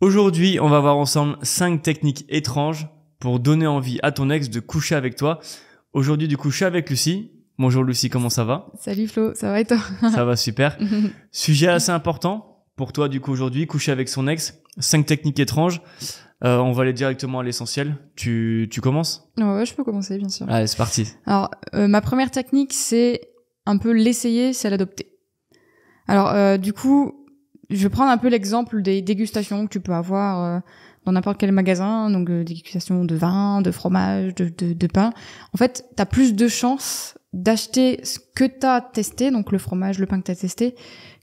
Aujourd'hui, on va voir ensemble 5 techniques étranges pour donner envie à ton ex de coucher avec toi. Aujourd'hui, du coup, je suis avec Lucie. Bonjour Lucie, comment ça va? Salut Flo, ça va et toi? Ça va super. Sujet assez important pour toi, du coup, aujourd'hui, coucher avec son ex. 5 techniques étranges. On va aller directement à l'essentiel. Tu commences? Ouais, je peux commencer, bien sûr. Allez, c'est parti. Alors, ma première technique, c'est un peu l'essayer, c'est l'adopter. Alors, du coup, je vais prendre un peu l'exemple des dégustations que tu peux avoir dans n'importe quel magasin, donc dégustations de vin, de fromage, de pain. En fait, t'as plus de chances d'acheter ce que t'as testé, donc le fromage, le pain que t'as testé,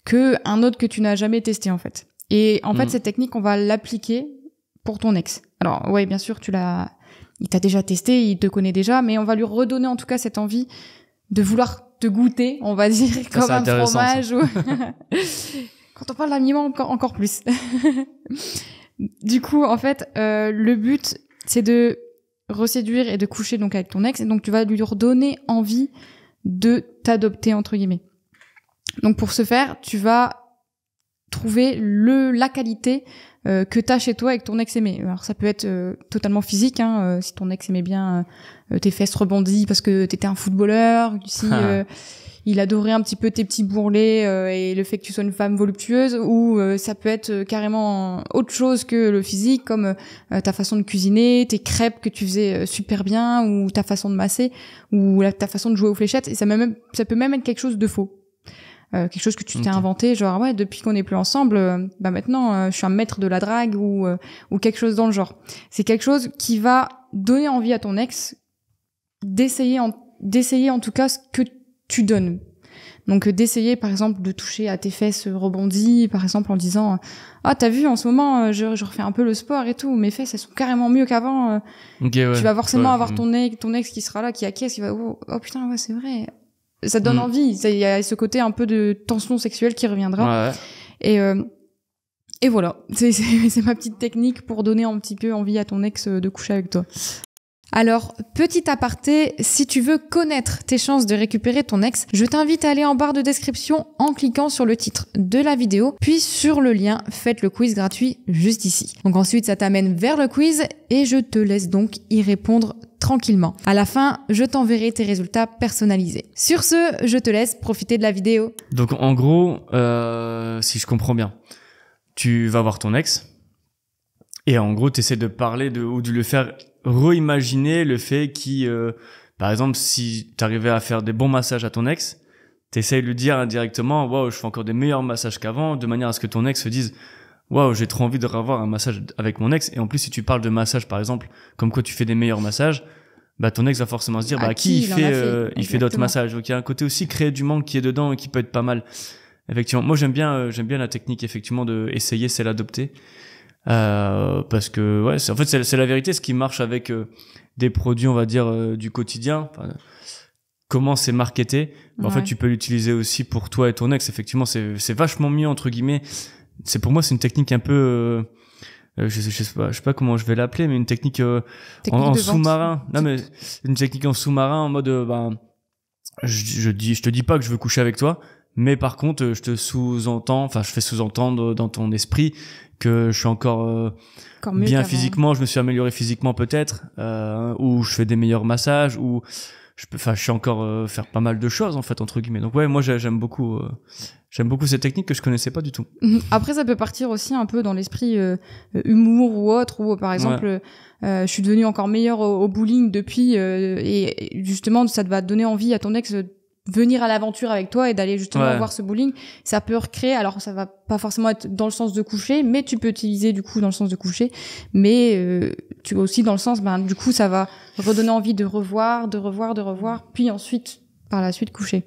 que un autre que tu n'as jamais testé, en fait. Et en fait, cette technique, on va l'appliquer pour ton ex. Alors, ouais, bien sûr, il t'a déjà testé, il te connaît déjà, mais on va lui redonner en tout cas cette envie de vouloir te goûter, on va dire, ça, comme un fromage. Ou... Quand on parle d'habillement, encore plus. Du coup, en fait, le but, c'est de reséduire et de coucher donc avec ton ex, et donc tu vas lui redonner envie de t'adopter, entre guillemets. Donc pour ce faire, tu vas trouver la qualité que t'as chez toi avec ton ex aimé. Alors ça peut être totalement physique, hein, si ton ex aimait bien tes fesses rebondies parce que t'étais un footballeur, si il adorait un petit peu tes petits bourrelets et le fait que tu sois une femme voluptueuse, ou ça peut être carrément autre chose que le physique, comme ta façon de cuisiner, tes crêpes que tu faisais super bien, ou ta façon de masser, ou ta façon de jouer aux fléchettes. Et ça peut même être quelque chose de faux. Quelque chose que tu t'es inventé, genre ouais, depuis qu'on n'est plus ensemble, maintenant je suis un maître de la drague, ou quelque chose dans le genre. C'est quelque chose qui va donner envie à ton ex d'essayer en tout cas ce que tu donnes. Donc d'essayer par exemple de toucher à tes fesses rebondies, par exemple en disant t'as vu en ce moment je refais un peu le sport et tout, mes fesses elles sont carrément mieux qu'avant. Tu vas forcément avoir ton ex qui sera là, qui acquiesce, qui va oh putain ouais c'est vrai. Ça donne envie, il y a ce côté un peu de tension sexuelle qui reviendra. Ouais. Et voilà, c'est ma petite technique pour donner un petit peu envie à ton ex de coucher avec toi. Alors, petit aparté, si tu veux connaître tes chances de récupérer ton ex, je t'invite à aller en barre de description en cliquant sur le titre de la vidéo, puis sur le lien « Faites le quiz gratuit » juste ici. Donc ensuite, ça t'amène vers le quiz et je te laisse donc y répondre tranquillement. À la fin, je t'enverrai tes résultats personnalisés. Sur ce, je te laisse profiter de la vidéo. Donc en gros, si je comprends bien, tu vas voir ton ex et en gros, tu essaies de parler ou de le faire reimaginer le fait par exemple, si tu arrivais à faire des bons massages à ton ex, tu essaies de lui dire indirectement « Waouh, je fais encore des meilleurs massages qu'avant », de manière à ce que ton ex se dise « Waouh, j'ai trop envie de revoir un massage avec mon ex ». Et en plus, si tu parles de massage, par exemple, comme quoi tu fais des meilleurs massages, bah ton ex va forcément se dire qui il fait d'autres massages. Donc il y a un côté aussi créer du manque qui est dedans et qui peut être pas mal. Effectivement, moi j'aime bien la technique effectivement de essayer, c'est l'adopter. Parce que ouais, en fait c'est la vérité, ce qui marche avec des produits on va dire du quotidien, comment c'est marketé, en fait tu peux l'utiliser aussi pour toi et ton ex. Effectivement c'est vachement mieux entre guillemets. Pour moi c'est une technique un peu je sais pas comment je vais l'appeler, mais une technique en sous-marin. Non mais une technique en sous-marin en mode je te dis pas que je veux coucher avec toi, mais par contre je fais sous-entendre dans ton esprit que je suis encore bien physiquement, je me suis amélioré physiquement peut-être, ou je fais des meilleurs massages, ou je suis encore faire pas mal de choses en fait entre guillemets. Donc ouais, moi j'aime beaucoup cette technique que je connaissais pas du tout. Après ça peut partir aussi un peu dans l'esprit humour ou autre, ou par exemple je suis devenue encore meilleure au bowling depuis et justement ça va te donner envie à ton ex venir à l'aventure avec toi et d'aller justement voir ce bowling. Ça peut recréer, alors ça va pas forcément être dans le sens de coucher, mais tu peux utiliser du coup dans le sens de coucher, mais tu vas aussi dans le sens du coup ça va redonner envie de revoir, puis ensuite par la suite coucher.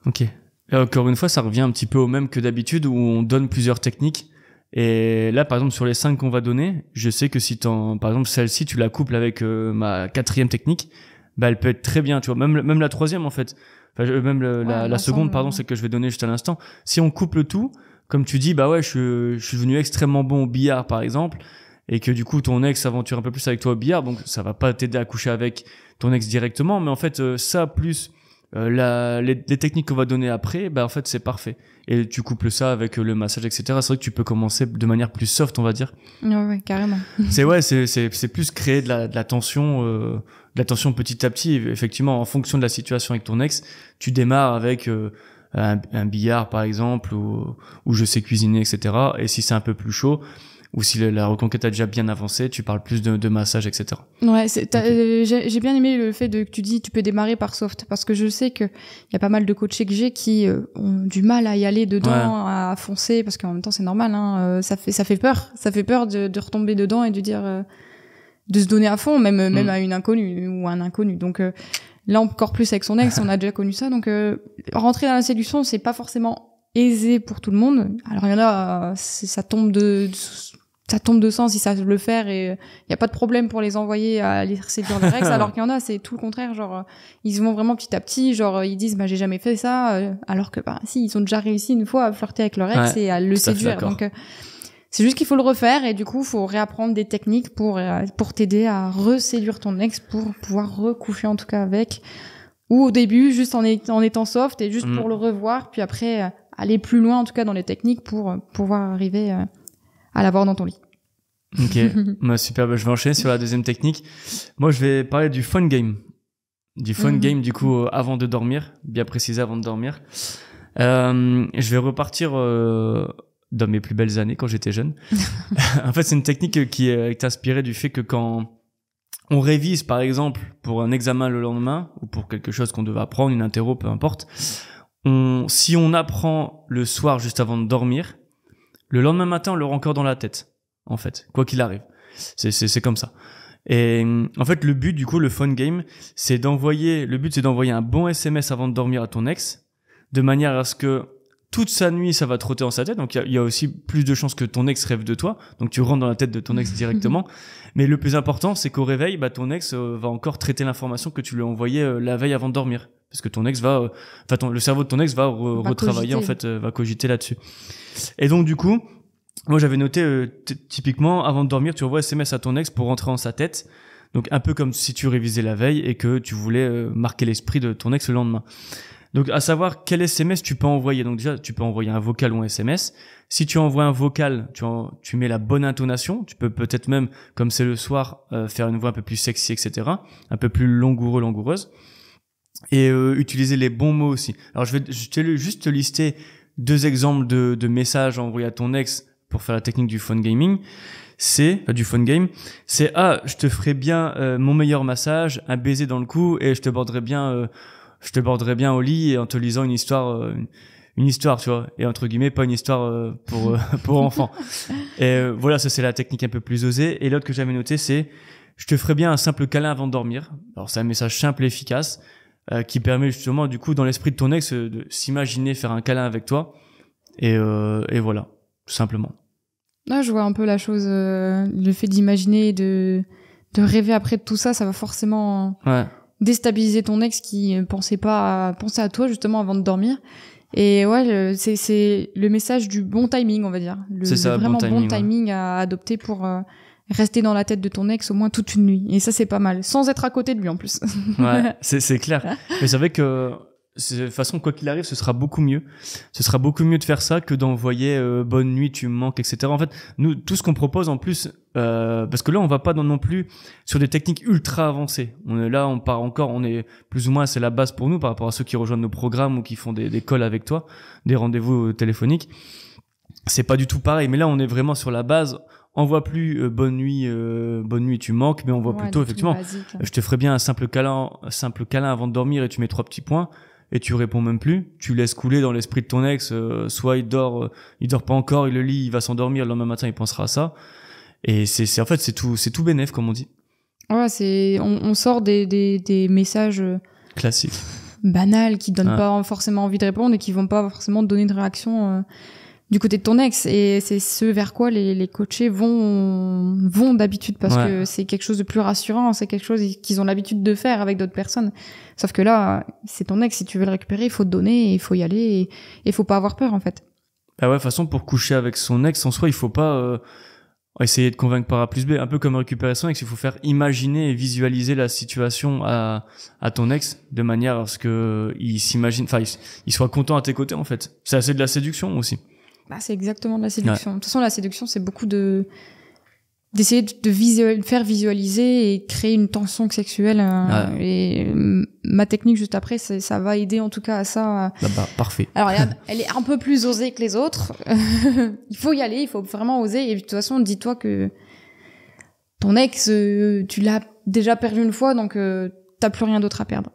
Ok. Et encore une fois, ça revient un petit peu au même que d'habitude, où on donne plusieurs techniques. Et là, par exemple, sur les 5 qu'on va donner, je sais que si par exemple, celle-ci, tu la couples avec ma 4e technique, bah, elle peut être très bien, tu vois. Même la 3e, en fait. Même la seconde, pardon, c'est que je vais donner juste à l'instant. Si on couple tout, comme tu dis, bah ouais, je suis devenu extrêmement bon au billard, par exemple, et que du coup, ton ex s'aventure un peu plus avec toi au billard, donc ça va pas t'aider à coucher avec ton ex directement, mais en fait, ça plus les techniques qu'on va donner après, en fait, c'est parfait. Et tu couples ça avec le massage, etc. C'est vrai que tu peux commencer de manière plus soft, on va dire. Ouais, carrément. C'est plus créer de la tension petit à petit. Effectivement, en fonction de la situation avec ton ex, tu démarres avec un billard, par exemple, ou je sais cuisiner, etc. Et si c'est un peu plus chaud, ou si la reconquête a déjà bien avancé, tu parles plus de massage, etc. Ouais, j'ai bien aimé le fait que tu dis tu peux démarrer par soft, parce que je sais que il y a pas mal de coachés que j'ai qui ont du mal à y aller dedans, à foncer, parce qu'en même temps c'est normal, hein, ça fait peur de retomber dedans et de dire de se donner à fond, même à une inconnue ou à un inconnu. Donc là encore plus avec son ex, on a déjà connu ça, donc rentrer dans la séduction, c'est pas forcément aisé pour tout le monde. Alors il y en a, ça tombe de sens, ils savent le faire et il y a pas de problème pour les envoyer à aller séduire leur ex, alors qu'il y en a, c'est tout le contraire, genre ils vont vraiment petit à petit, genre ils disent j'ai jamais fait ça, alors que si, ils ont déjà réussi une fois à flirter avec leur ex et à le séduire. Donc c'est juste qu'il faut le refaire, et du coup faut réapprendre des techniques pour t'aider à reséduire ton ex, pour pouvoir recoucher en tout cas avec, ou au début juste en étant soft et juste pour le revoir, puis après aller plus loin en tout cas dans les techniques pour pouvoir arriver à l'avoir dans ton lit. Ok, super. Je vais enchaîner sur la deuxième technique. Moi, je vais parler du fun game. Du fun game, du coup, avant de dormir. Bien précisé, avant de dormir. Je vais repartir dans mes plus belles années, quand j'étais jeune. En fait, c'est une technique qui est inspirée du fait que quand on révise, par exemple, pour un examen le lendemain, ou pour quelque chose qu'on devait apprendre, une interro, peu importe, si on apprend le soir juste avant de dormir, le lendemain matin, on l'aura encore dans la tête, en fait, quoi qu'il arrive. C'est comme ça. Et en fait, le but, du coup, le fun game, c'est d'envoyer un bon SMS avant de dormir à ton ex, de manière à ce que toute sa nuit, ça va trotter dans sa tête. Donc, il y a aussi plus de chances que ton ex rêve de toi. Donc, tu rentres dans la tête de ton ex directement. Mais le plus important, c'est qu'au réveil, ton ex va encore traiter l'information que tu lui as envoyée la veille avant de dormir. Parce que ton ex le cerveau de ton ex va retravailler, cogiter. En fait, va cogiter là-dessus. Et donc, du coup, moi, j'avais noté, typiquement, avant de dormir, tu envoies SMS à ton ex pour rentrer dans sa tête. Donc, un peu comme si tu révisais la veille et que tu voulais marquer l'esprit de ton ex le lendemain. Donc, à savoir quel SMS tu peux envoyer. Donc, déjà, tu peux envoyer un vocal ou un SMS. Si tu envoies un vocal, tu mets la bonne intonation. Tu peux peut-être même, comme c'est le soir, faire une voix un peu plus sexy, etc. Un peu plus langoureuse. Et utiliser les bons mots aussi. Alors, je vais juste te lister 2 exemples de messages envoyés à ton ex pour faire la technique du fun gaming. Du fun game. C'est je te ferai bien mon meilleur massage, un baiser dans le cou, et je te borderai bien au lit et en te lisant une histoire, tu vois, et entre guillemets pas une histoire pour enfants. Et voilà, ça c'est la technique un peu plus osée. Et l'autre que j'avais noté, c'est je te ferai bien un simple câlin avant de dormir. Alors c'est un message simple et efficace qui permet justement, du coup, dans l'esprit de ton ex, de s'imaginer faire un câlin avec toi. Et voilà, tout simplement. Là, je vois un peu la chose, le fait d'imaginer, de rêver après de tout ça, ça va forcément déstabiliser ton ex qui pensait pas à penser à toi justement avant de dormir. Et ouais, c'est le message du bon timing, on va dire. C'est ça, vraiment bon timing à adopter pour rester dans la tête de ton ex au moins toute une nuit. Et ça, c'est pas mal, sans être à côté de lui en plus. Ouais, c'est clair. Mais c'est vrai que de toute façon, quoi qu'il arrive, ce sera beaucoup mieux. Ce sera beaucoup mieux de faire ça que d'envoyer bonne nuit, tu me manques, etc. En fait, nous, tout ce qu'on propose en plus, parce que là, on va pas non plus sur des techniques ultra avancées. On est plus ou moins, c'est la base pour nous par rapport à ceux qui rejoignent nos programmes ou qui font des calls avec toi, des rendez-vous téléphoniques. C'est pas du tout pareil. Mais là, on est vraiment sur la base. Envoie plus bonne nuit, tu me manques, mais on voit plutôt effectivement. Je te ferai bien un simple câlin avant de dormir et tu mets 3 petits points. Et tu réponds même plus, tu laisses couler dans l'esprit de ton ex, soit il dort pas encore, il le lit, il va s'endormir, le lendemain matin il pensera à ça. Et c'est tout bénef, comme on dit. Ouais, on sort des messages classiques, banals, qui donnent pas forcément envie de répondre et qui vont pas forcément donner de réaction du côté de ton ex. Et c'est ce vers quoi les coachés vont d'habitude, parce que c'est quelque chose de plus rassurant, c'est quelque chose qu'ils ont l'habitude de faire avec d'autres personnes. Sauf que là, c'est ton ex, si tu veux le récupérer, il faut te donner, il faut y aller, et il faut pas avoir peur, en fait. Bah ouais, de toute façon, pour coucher avec son ex, en soi, il faut pas essayer de convaincre par A plus B, un peu comme récupérer son ex, il faut faire imaginer et visualiser la situation à ton ex de manière à ce que il s'imagine, enfin, il soit content à tes côtés, en fait. C'est assez de la séduction aussi. Bah, c'est exactement de la séduction. De toute façon, la séduction, c'est beaucoup d'essayer de faire visualiser et créer une tension sexuelle. Et ma technique juste après, ça va aider en tout cas à ça. Bah, parfait. Alors, elle est un peu plus osée que les autres. Il faut y aller, il faut vraiment oser. Et de toute façon, dis-toi que ton ex, tu l'as déjà perdu une fois, donc t'as plus rien d'autre à perdre.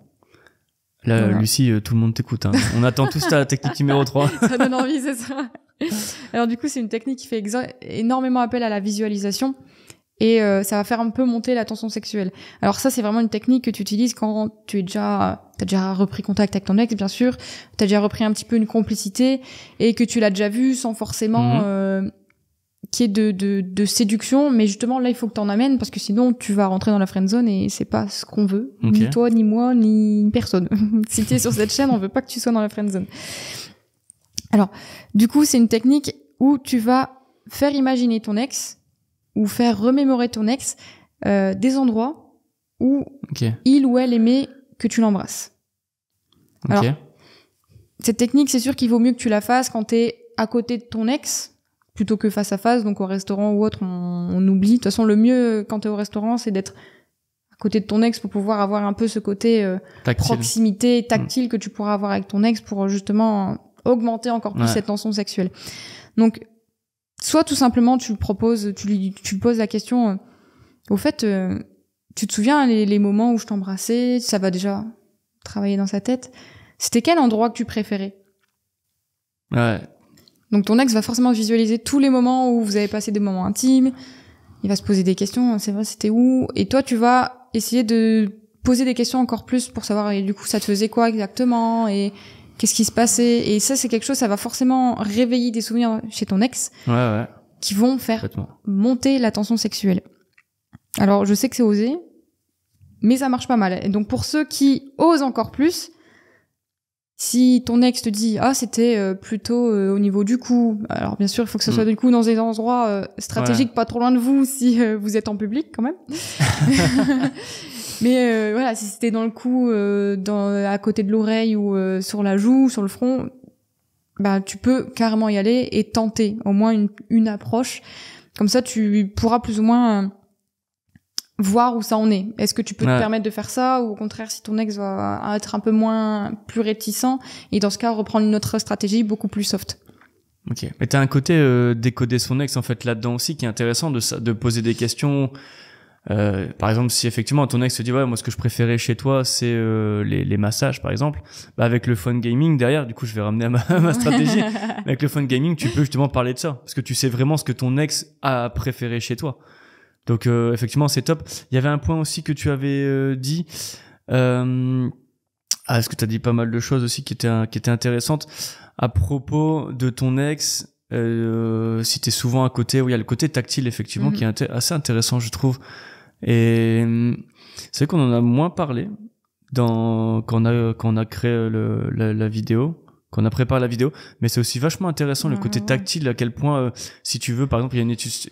Là, voilà. Lucie, tout le monde t'écoute. Hein. On attend tous ta technique numéro 3. Ça donne envie, c'est ça. Alors du coup, c'est une technique qui fait énormément appel à la visualisation et ça va faire un peu monter la tension sexuelle. Alors ça, c'est vraiment une technique que tu utilises quand t'as déjà repris contact avec ton ex, bien sûr, t'as déjà repris un petit peu une complicité et que tu l'as déjà vu sans forcément qu'il y ait de séduction, mais justement là, il faut que t'en amènes parce que sinon tu vas rentrer dans la friendzone et c'est pas ce qu'on veut, ni toi, ni moi, ni personne. Si t'es sur cette chaîne, on veut pas que tu sois dans la friendzone. Alors, du coup, c'est une technique où tu vas faire imaginer ton ex ou faire remémorer ton ex des endroits où il ou elle aimait que tu l'embrasses. Alors, cette technique, c'est sûr qu'il vaut mieux que tu la fasses quand t'es à côté de ton ex plutôt que face à face, donc au restaurant ou autre, on oublie. De toute façon, le mieux quand t'es au restaurant, c'est d'être à côté de ton ex pour pouvoir avoir un peu ce côté proximité, tactile que tu pourras avoir avec ton ex pour justement augmenter encore plus cette tension sexuelle. Donc, soit tout simplement tu lui poses la question, au fait, tu te souviens les moments où je t'embrassais, ça va déjà travailler dans sa tête. C'était quel endroit que tu préférais? Ouais. Donc ton ex va forcément visualiser tous les moments où vous avez passé des moments intimes. Il va se poser des questions, c'est vrai, c'était où? Et toi, tu vas essayer de poser des questions encore plus pour savoir, et du coup, ça te faisait quoi exactement? Et qu'est-ce qui se passait? Et ça, c'est quelque chose, ça va forcément réveiller des souvenirs chez ton ex. Qui vont faire monter la tension sexuelle. Alors, je sais que c'est osé, mais ça marche pas mal. Et donc, pour ceux qui osent encore plus, si ton ex te dit, c'était plutôt au niveau du cou, alors bien sûr, il faut que ce soit du coup dans des endroits stratégiques pas trop loin de vous si vous êtes en public quand même. Mais voilà, si c'était dans le cou, à côté de l'oreille ou sur la joue, sur le front, bah tu peux carrément y aller et tenter au moins une approche. Comme ça, tu pourras plus ou moins voir où ça en est. Est-ce que tu peux te permettre de faire ça, ou au contraire, si ton ex va être un peu plus réticent, et dans ce cas, reprendre une autre stratégie beaucoup plus soft. Ok. Mais t'as un côté décoder son ex en fait là-dedans aussi qui est intéressant de poser des questions. Par exemple, si effectivement ton ex te dit moi ce que je préférais chez toi c'est les massages par exemple, bah avec le phone gaming derrière, du coup je vais ramener à ma stratégie. Avec le phone gaming, tu peux justement parler de ça parce que tu sais vraiment ce que ton ex a préféré chez toi. Donc effectivement c'est top. Il y avait un point aussi que tu avais dit. Est-ce que tu as dit pas mal de choses aussi qui étaient intéressantes à propos de ton ex. Si t'es souvent à côté, où il y a le côté tactile effectivement qui est assez intéressant je trouve. Et c'est vrai qu'on en a moins parlé quand on a créé la vidéo, qu'on a préparé la vidéo, mais c'est aussi vachement intéressant le côté tactile, à quel point si tu veux, par exemple, il y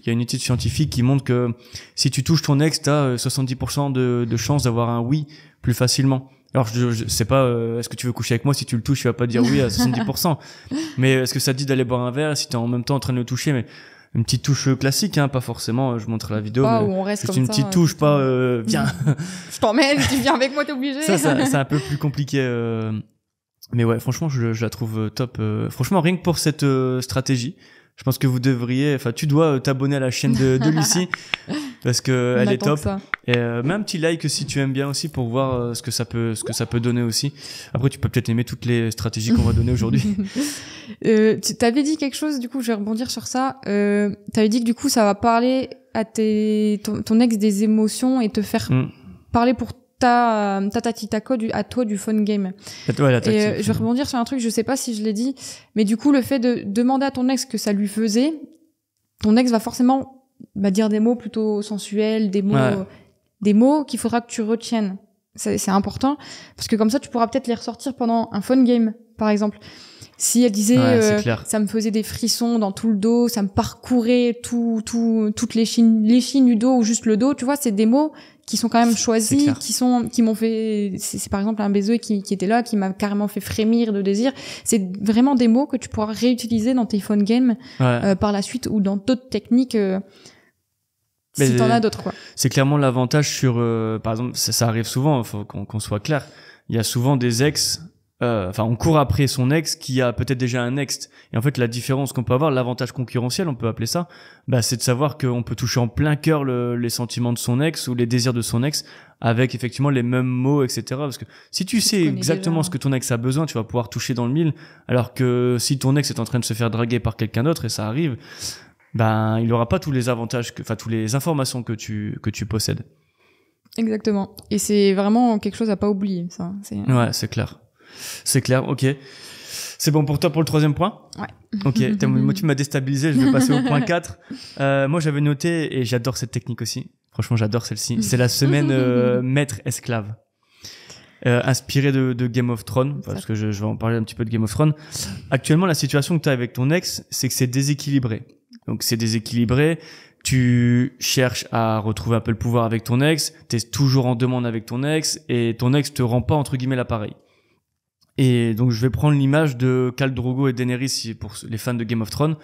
a une étude scientifique qui montre que si tu touches ton ex, t'as 70% de chances d'avoir un oui plus facilement. Alors je sais pas, est-ce que tu veux coucher avec moi? Si tu le touches, tu vas pas dire oui à 70%. Mais est-ce que ça te dit d'aller boire un verre si t'es en même temps en train de le toucher? Mais une petite touche classique, hein, pas forcément, je montre la vidéo, pas mais où on reste juste comme une ça, petite touche, pas viens. Je t'emmène, tu viens avec moi, t'es obligé. Ça c'est un peu plus compliqué. Mais ouais, franchement, je la trouve top. Franchement, rien que pour cette stratégie, je pense que vous devriez, tu dois t'abonner à la chaîne de Lucie parce que elle est top. Et mets un petit like si tu aimes bien aussi pour voir ce que ça peut donner aussi. Après, tu peux peut-être aimer toutes les stratégies qu'on va donner aujourd'hui. Tu t'avais dit quelque chose, du coup, je vais rebondir sur ça. T'avais dit que du coup, ça va parler à ton ex des émotions et te faire parler pour ta tactique à toi du phone game. La tactique. Et je vais rebondir sur un truc, je sais pas si je l'ai dit, mais du coup, le fait de demander à ton ex ce que ça lui faisait, ton ex va forcément dire des mots plutôt sensuels, des mots qu'il faudra que tu retiennes. C'est important, parce que comme ça, tu pourras peut-être les ressortir pendant un phone game, par exemple. Si elle disait c'est clair. ça me faisait des frissons dans tout le dos, ça me parcourait toutes les chines du dos ou juste le dos, tu vois, c'est des mots qui sont quand même choisis, qui m'ont fait, c'est par exemple un baiser qui était là, qui m'a carrément fait frémir de désir. C'est vraiment des mots que tu pourras réutiliser dans tes phone games par la suite ou dans d'autres techniques si t'en as d'autres, quoi. C'est clairement l'avantage sur, par exemple, ça arrive souvent, faut qu'on soit clair. Il y a souvent des ex, on court après son ex qui a peut-être déjà un ex. Et en fait, la différence qu'on peut avoir, l'avantage concurrentiel, on peut appeler ça, c'est de savoir qu'on peut toucher en plein cœur les sentiments de son ex ou les désirs de son ex avec effectivement les mêmes mots, etc. Parce que si tu sais exactement ce que ton ex a besoin, tu vas pouvoir toucher dans le mille. Alors que si ton ex est en train de se faire draguer par quelqu'un d'autre, et ça arrive, il aura pas tous les avantages, toutes les informations que tu possèdes. Exactement. Et c'est vraiment quelque chose à pas oublier, ça. Ouais, c'est clair. C'est clair, ok. C'est bon pour toi pour le 3e point? Ouais. Ok, moi tu m'as déstabilisé, je vais passer au point 4. Moi j'avais noté, et j'adore cette technique aussi, franchement j'adore celle-ci, c'est la semaine maître-esclave. Inspiré de Game of Thrones, parce que je vais en parler un petit peu de Game of Thrones. Actuellement, la situation que tu as avec ton ex, c'est que c'est déséquilibré. Donc c'est déséquilibré, tu cherches à retrouver un peu le pouvoir avec ton ex, t'es toujours en demande avec ton ex, et ton ex te rend pas entre guillemets l'appareil. Et donc je vais prendre l'image de Khal Drogo et Daenerys pour les fans de Game of Thrones.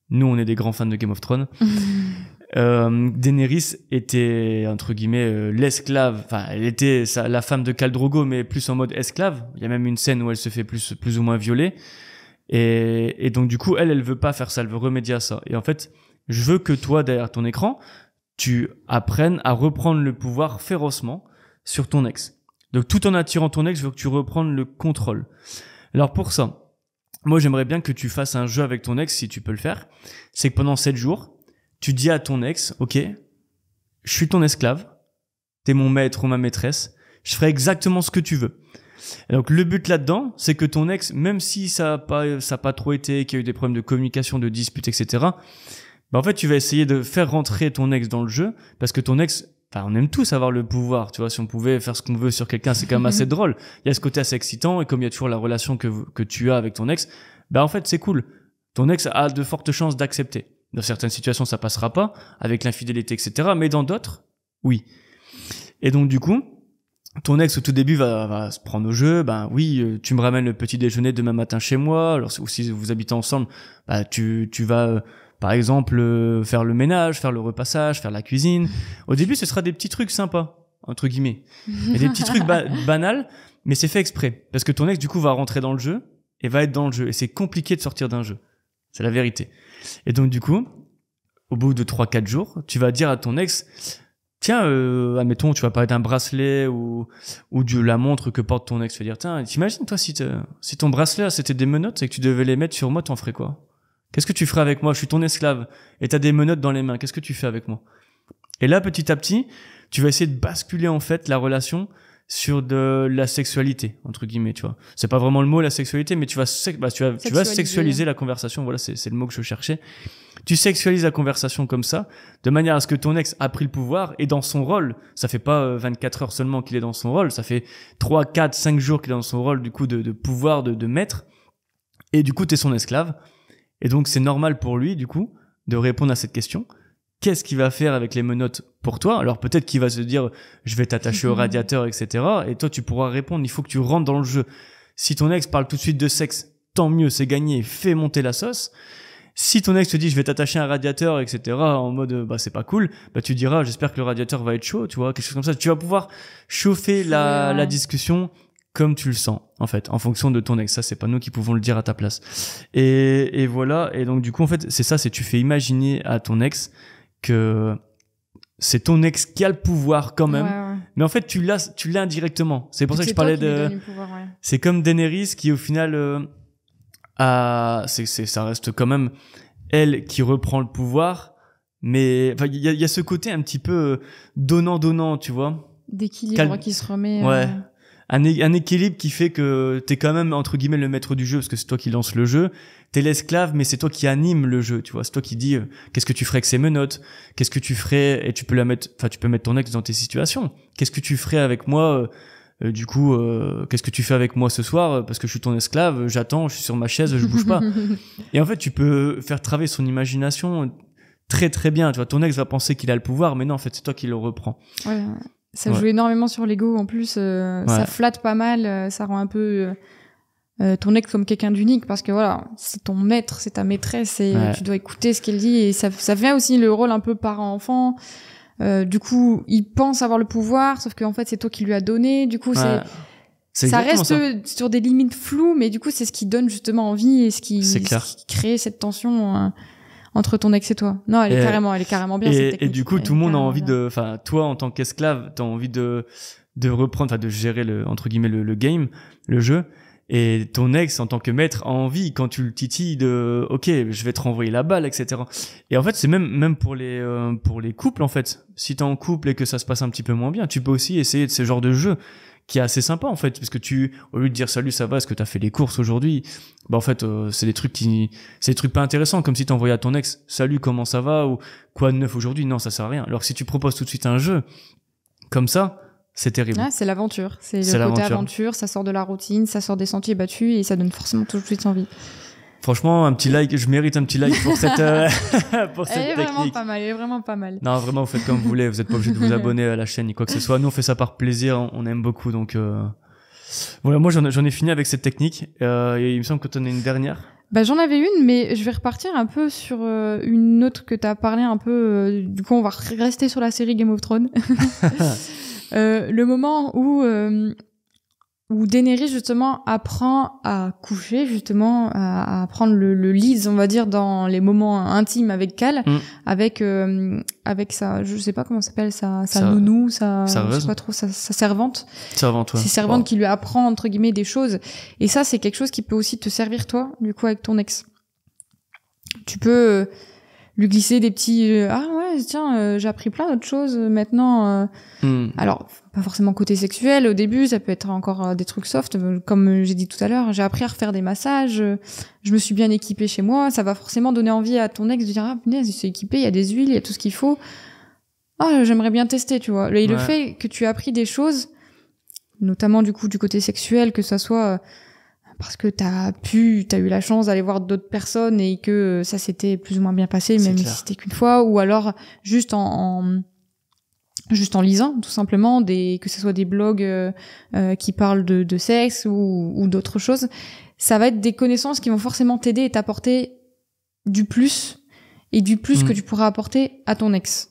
Nous, on est des grands fans de Game of Thrones. Daenerys était entre guillemets l'esclave. Enfin, elle était la femme de Khal Drogo, mais plus en mode esclave. Il y a même une scène où elle se fait plus ou moins violer. Et donc du coup, elle veut pas faire ça. Elle veut remédier à ça. Et en fait, je veux que toi, derrière ton écran, tu apprennes à reprendre le pouvoir férocement sur ton ex. Donc tout en attirant ton ex, je veux que tu reprennes le contrôle. Alors pour ça, moi j'aimerais bien que tu fasses un jeu avec ton ex, si tu peux le faire. C'est que pendant 7 jours, tu dis à ton ex, ok, je suis ton esclave, t'es mon maître ou ma maîtresse, je ferai exactement ce que tu veux. Et donc le but là-dedans, c'est que ton ex, même si ça a pas trop été, qu'il y a eu des problèmes de communication, de disputes, etc., en fait tu vas essayer de faire rentrer ton ex dans le jeu, parce que ton ex, on aime tous avoir le pouvoir, tu vois, si on pouvait faire ce qu'on veut sur quelqu'un, c'est quand même assez drôle. Il y a ce côté assez excitant, et comme il y a toujours la relation que tu as avec ton ex, en fait, c'est cool. Ton ex a de fortes chances d'accepter. Dans certaines situations, ça passera pas, avec l'infidélité, etc., mais dans d'autres, oui. Et donc, du coup, ton ex, au tout début, va se prendre au jeu, oui, tu me ramènes le petit déjeuner demain matin chez moi, alors, ou si vous habitez ensemble, tu vas, par exemple, faire le ménage, faire le repassage, faire la cuisine. Au début, ce sera des petits trucs sympas, entre guillemets. Et des petits trucs banals, mais c'est fait exprès. Parce que ton ex, du coup, va rentrer dans le jeu et va être dans le jeu. Et c'est compliqué de sortir d'un jeu. C'est la vérité. Et donc, du coup, au bout de 3-4 jours, tu vas dire à ton ex, tiens, admettons, tu vas parler d'un bracelet ou de la montre que porte ton ex. Tu vas dire, tiens, t'imagines, toi, si ton bracelet, là, c'était des menottes et que tu devais les mettre sur moi, t'en ferais quoi? Qu'est-ce que tu ferais avec moi? Je suis ton esclave et t'as des menottes dans les mains. Qu'est-ce que tu fais avec moi? Et là, petit à petit, tu vas essayer de basculer en fait la relation sur de la sexualité, entre guillemets, tu vois. C'est pas vraiment le mot, la sexualité, mais tu vas sexualiser la conversation. Voilà, c'est le mot que je cherchais. Tu sexualises la conversation comme ça, de manière à ce que ton ex a pris le pouvoir et dans son rôle. Ça fait pas 24 heures seulement qu'il est dans son rôle. Ça fait 3, 4, 5 jours qu'il est dans son rôle, du coup, de pouvoir, de maître. Et du coup, t'es son esclave. Et donc, c'est normal pour lui, du coup, de répondre à cette question. Qu'est-ce qu'il va faire avec les menottes pour toi? Alors, peut-être qu'il va se dire, je vais t'attacher au radiateur, etc. Et toi, tu pourras répondre, il faut que tu rentres dans le jeu. Si ton ex parle tout de suite de sexe, tant mieux, c'est gagné, fais monter la sauce. Si ton ex te dit, je vais t'attacher à un radiateur, etc., en mode, c'est pas cool, tu diras, j'espère que le radiateur va être chaud, tu vois, quelque chose comme ça. Tu vas pouvoir chauffer la discussion comme tu le sens, en fait, en fonction de ton ex. Ça, c'est pas nous qui pouvons le dire à ta place. Et voilà. Et donc, du coup, en fait, c'est ça, c'est tu fais imaginer à ton ex que c'est ton ex qui a le pouvoir quand même. Ouais. Mais en fait, tu l'as indirectement. C'est pour ça que je parlais de, pouvoir, ouais. C'est comme Daenerys qui, au final, ça reste quand même elle qui reprend le pouvoir. Mais, il y a ce côté un petit peu donnant, tu vois. D'équilibre qui se remet. Ouais. Un équilibre qui fait que t'es quand même, entre guillemets, le maître du jeu, parce que c'est toi qui lance le jeu. T'es l'esclave, mais c'est toi qui anime le jeu, tu vois. C'est toi qui dis, qu'est-ce que tu ferais avec ces menottes? Qu'est-ce que tu ferais? Et tu peux mettre ton ex dans tes situations. Qu'est-ce que tu ferais avec moi, Du coup, qu'est-ce que tu fais avec moi ce soir? Parce que je suis ton esclave, j'attends, je suis sur ma chaise, je bouge pas. Et en fait, tu peux faire travailler son imagination très très bien. Tu vois, ton ex va penser qu'il a le pouvoir, mais non, en fait, c'est toi qui le reprends. Ouais, ça joue énormément sur l'ego. En plus, ça flatte pas mal. Ça rend un peu ton ex comme quelqu'un d'unique parce que voilà, c'est ton maître, c'est ta maîtresse et tu dois écouter ce qu'elle dit. Et ça fait aussi le rôle un peu parent-enfant. Du coup, il pense avoir le pouvoir, sauf qu'en fait, c'est toi qui lui as donné. Du coup, ça reste sur des limites floues, mais du coup, c'est ce qui donne justement envie et ce qui crée cette tension entre ton ex et toi. Non, elle est carrément bien. Cette technique. Et du coup, tout le monde a envie enfin, toi, en tant qu'esclave, t'as envie de reprendre, enfin, de gérer entre guillemets, le game, le jeu. Et ton ex, en tant que maître, a envie, quand tu le titilles, ok, je vais te renvoyer la balle, etc. Et en fait, c'est même pour les couples, en fait. Si t'es en couple et que ça se passe un petit peu moins bien, tu peux aussi essayer de ce genre de jeu qui est assez sympa, en fait, parce que au lieu de dire salut, ça va, est-ce que t'as fait les courses aujourd'hui? Bah, en fait, c'est des trucs pas intéressants, comme si t'envoyais à ton ex, salut, comment ça va? Ou quoi de neuf aujourd'hui? Non, ça sert à rien. Alors que si tu proposes tout de suite un jeu, comme ça, c'est terrible. Ah, c'est l'aventure. C'est le côté aventure. Ça sort de la routine, ça sort des sentiers battus et ça donne forcément tout de suite envie. Franchement, un petit like, je mérite un petit like pour cette technique. Elle est vraiment pas mal. Non, vraiment, vous faites comme vous voulez. Vous êtes pas obligé de vous abonner à la chaîne ni quoi que ce soit. Nous, on fait ça par plaisir. On aime beaucoup. Donc, voilà, moi, j'en ai fini avec cette technique. Et il me semble que tu en as une dernière. Bah, j'en avais une, mais je vais repartir un peu sur une autre que tu as parlé un peu. Du coup, on va rester sur la série Game of Thrones. Le moment où Daenerys justement apprend à coucher, justement à prendre le lead, on va dire, dans les moments intimes avec Cal, avec sa, je sais pas comment ça s'appelle, sa nounou, je sais pas trop, sa servante. Servante, ouais. C'est servante qui lui apprend entre guillemets des choses. Et ça, c'est quelque chose qui peut aussi te servir toi, du coup, avec ton ex. Tu peux lui glisser des petits ah ouais tiens j'ai appris plein d'autres choses maintenant alors pas forcément côté sexuel au début, ça peut être encore des trucs soft comme j'ai dit tout à l'heure, j'ai appris à refaire des massages, je me suis bien équipée chez moi, ça va forcément donner envie à ton ex de dire ah punaise c'est équipé, il y a des huiles, il y a tout ce qu'il faut, ah j'aimerais bien tester, tu vois. Et le fait que tu as appris des choses notamment du coup du côté sexuel, que ça soit parce que t'as eu la chance d'aller voir d'autres personnes et que ça s'était plus ou moins bien passé, même si c'était qu'une fois, ou alors juste en lisant tout simplement que ce soit des blogs qui parlent de sexe ou d'autres choses, ça va être des connaissances qui vont forcément t'aider et t'apporter du plus que tu pourras apporter à ton ex.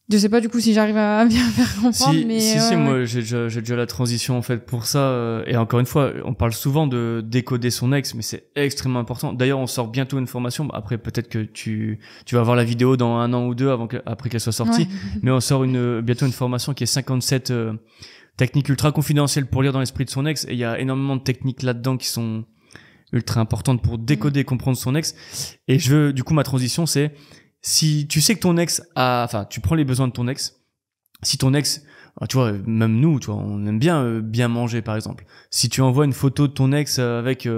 Je sais pas du coup si j'arrive à bien faire comprendre, mais si, moi j'ai déjà la transition en fait pour ça, et encore une fois, on parle souvent de décoder son ex, mais c'est extrêmement important. D'ailleurs, on sort bientôt une formation. Après, peut-être que tu vas voir la vidéo dans 1 an ou 2 après qu'elle soit sortie, mais on sort bientôt une formation qui est 57 techniques ultra confidentielles pour lire dans l'esprit de son ex, et il y a énormément de techniques là-dedans qui sont ultra importantes pour décoder et comprendre son ex. Et du coup, ma transition, c'est si tu sais que ton ex tu prends les besoins de ton ex, si ton ex, tu vois, même nous, tu vois, on aime bien manger, par exemple. Si tu envoies une photo de ton ex avec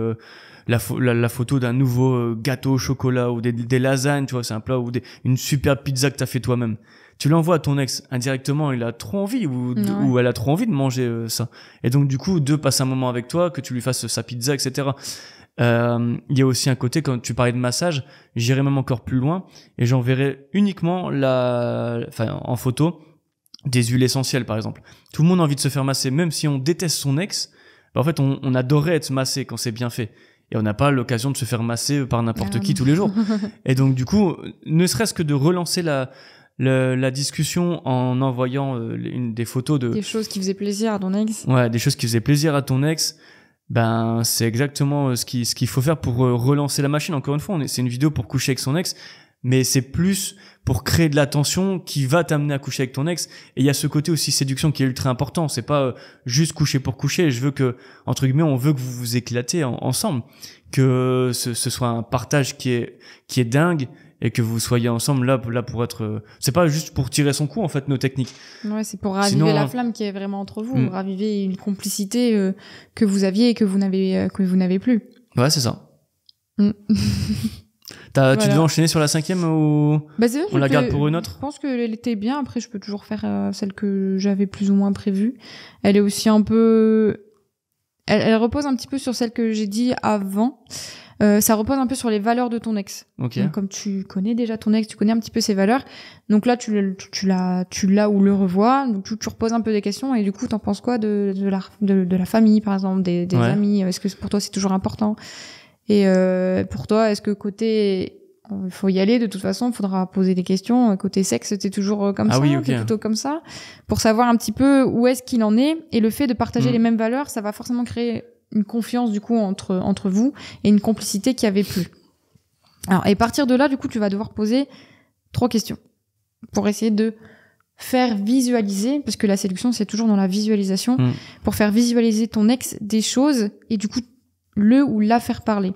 la photo d'un nouveau gâteau au chocolat ou des lasagnes, tu vois, c'est un plat, ou une superbe pizza que t'as fait toi-même, tu l'envoies à ton ex, indirectement, il a trop envie ou elle a trop envie de manger ça. Et donc, du coup, passe un moment avec toi, que tu lui fasses sa pizza, etc. Il y a aussi un côté, quand tu parlais de massage, j'irai même encore plus loin et j'enverrai uniquement en photo des huiles essentielles, par exemple. Tout le monde a envie de se faire masser, même si on déteste son ex. En fait, on adorait être massé quand c'est bien fait. Et on n'a pas l'occasion de se faire masser par n'importe qui tous les jours. Et donc, du coup, ne serait-ce que de relancer la discussion en envoyant des photos des choses qui faisaient plaisir à ton ex. Ouais, des choses qui faisaient plaisir à ton ex. Ben, c'est exactement ce qu'il faut faire pour relancer la machine. Encore une fois, c'est une vidéo pour coucher avec son ex, mais c'est plus pour créer de la tension qui va t'amener à coucher avec ton ex. Et il y a ce côté aussi séduction qui est ultra important. C'est pas juste coucher pour coucher. Je veux que, entre guillemets, on veut que vous vous éclatez ensemble, que ce soit un partage qui est dingue, et que vous soyez ensemble là pour être, c'est pas juste pour tirer son coup en fait, nos techniques. Ouais, c'est pour raviver la flamme qui est vraiment entre vous, raviver une complicité que vous aviez et que vous n'avez plus. Ouais, c'est ça. Tu devais enchaîner sur la 5e ou on la garde pour une autre? Je pense qu'elle était bien. Après, je peux toujours faire celle que j'avais plus ou moins prévue. Elle est aussi un peu... Elle repose un petit peu sur celle que j'ai dit avant. Ça repose un peu sur les valeurs de ton ex. Ok. Donc, comme tu connais déjà ton ex, tu connais un petit peu ses valeurs. Donc là, tu l'as ou le revois. Donc tu reposes un peu des questions. Et du coup, t'en penses quoi de la famille, par exemple, des amis? Est-ce que pour toi, c'est toujours important? Et pour toi, est-ce que côté... Il faut y aller, de toute façon, il faudra poser des questions. Côté sexe, c'était toujours comme ça, oui, okay. plutôt comme ça, pour savoir un petit peu où est-ce qu'il en est. Et le fait de partager les mêmes valeurs, ça va forcément créer une confiance du coup entre vous et une complicité qui avait plus. Alors, et à partir de là, du coup, tu vas devoir poser 3 questions pour essayer de faire visualiser, parce que la séduction, c'est toujours dans la visualisation, pour faire visualiser ton ex des choses et du coup, le ou la faire parler.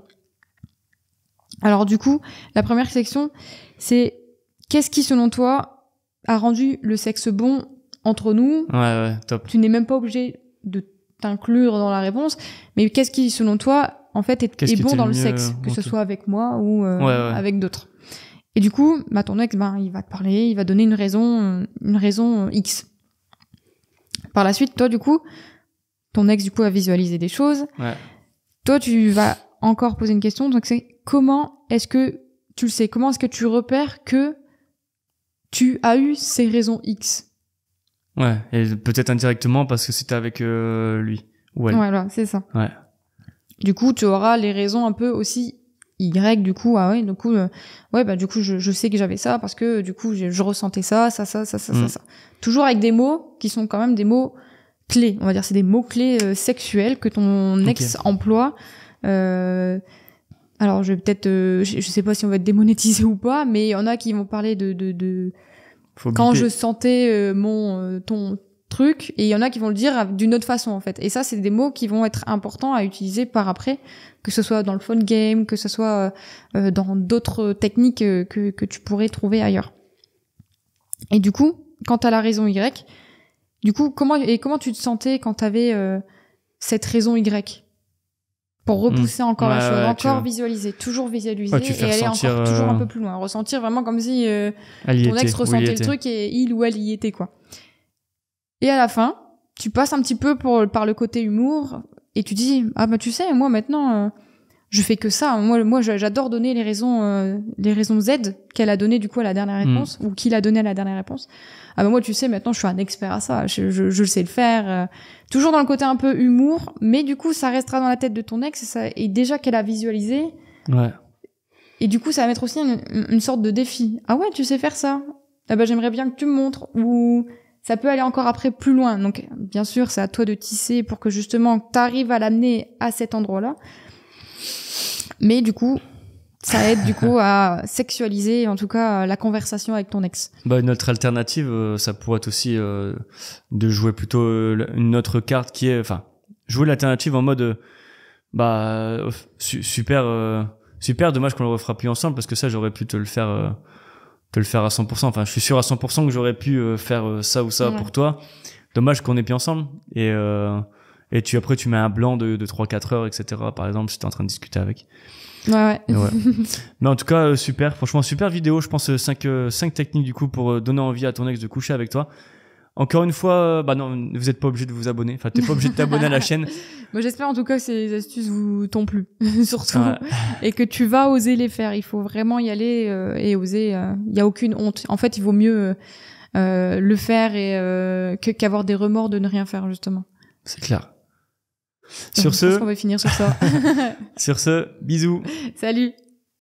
Alors du coup, la première section, c'est qu'est-ce qui, selon toi, a rendu le sexe bon entre nous? Ouais, top. Tu n'es même pas obligé de t'inclure dans la réponse, mais qu'est-ce qui, selon toi, en fait, est bon dans le sexe, que ce soit avec moi ou avec d'autres. Et du coup, ton ex, il va te parler, il va donner une raison X. Par la suite, toi, du coup, ton ex, du coup, a visualisé des choses. Ouais. Toi, tu vas encore poser une question, donc c'est comment est-ce que tu le sais? Comment est-ce que tu repères que tu as eu ces raisons X? Ouais, et peut-être indirectement parce que c'était avec lui ou elle. Voilà, c'est ça. Ouais. Du coup, tu auras les raisons un peu aussi Y, du coup, du coup, du coup, je sais que j'avais ça parce que du coup, je ressentais ça. Toujours avec des mots qui sont quand même des mots clés. On va dire, c'est des mots clés sexuels que ton ex emploie. Alors, je vais peut-être, je sais pas si on va être démonétisé ou pas, mais il y en a qui vont parler de quand je sentais ton truc, et il y en a qui vont le dire d'une autre façon, en fait. Et ça, c'est des mots qui vont être importants à utiliser par après, que ce soit dans le phone game, que ce soit dans d'autres techniques que tu pourrais trouver ailleurs. Et du coup, quand t'as la raison Y, du coup, comment tu te sentais quand t'avais cette raison Y? Pour repousser encore la chose, encore visualiser, toujours visualiser, et aller encore toujours un peu plus loin, ressentir vraiment comme si ton ex ressentait le truc et il ou elle y était, quoi. Et à la fin, tu passes un petit peu par le côté humour et tu dis tu sais, moi maintenant je fais que ça. Moi j'adore donner les raisons Z qu'elle a donné du coup à la dernière réponse ou qu'il a donné à la dernière réponse. Moi tu sais, maintenant je suis un expert à ça, je sais le faire. Toujours dans le côté un peu humour, mais du coup ça restera dans la tête de ton ex et déjà qu'elle a visualisé. Ouais. Et du coup ça va mettre aussi une sorte de défi. Ah ouais, tu sais faire ça. J'aimerais bien que tu me montres. Ou ça peut aller encore après plus loin. Donc bien sûr c'est à toi de tisser pour que justement t'arrives à l'amener à cet endroit-là. Mais du coup, ça aide du coup à sexualiser, en tout cas, la conversation avec ton ex. Une autre alternative, ça pourrait être aussi de jouer plutôt une autre carte qui est, jouer l'alternative en mode, super, dommage qu'on le refera plus ensemble parce que ça, j'aurais pu te le faire à 100%. Enfin, je suis sûr à 100% que j'aurais pu faire ça ou ça pour toi. Dommage qu'on n'est plus ensemble. Et après, tu mets un blanc de 3-4 heures, etc. Par exemple, si t'es en train de discuter avec. Ouais. Mais en tout cas, super. Franchement, super vidéo. Je pense 5 techniques, du coup, pour donner envie à ton ex de coucher avec toi. Encore une fois, non, vous êtes pas obligé de vous abonner. Enfin, t'es pas obligé de t'abonner à la chaîne. Moi, j'espère en tout cas que ces astuces vous t'ont plu, surtout. Ouais. Et que tu vas oser les faire. Il faut vraiment y aller et oser. Il y a aucune honte. En fait, il vaut mieux le faire et qu'avoir des remords de ne rien faire, justement. C'est clair. Je pense qu'on va finir sur ça. Sur ce, bisous. Salut.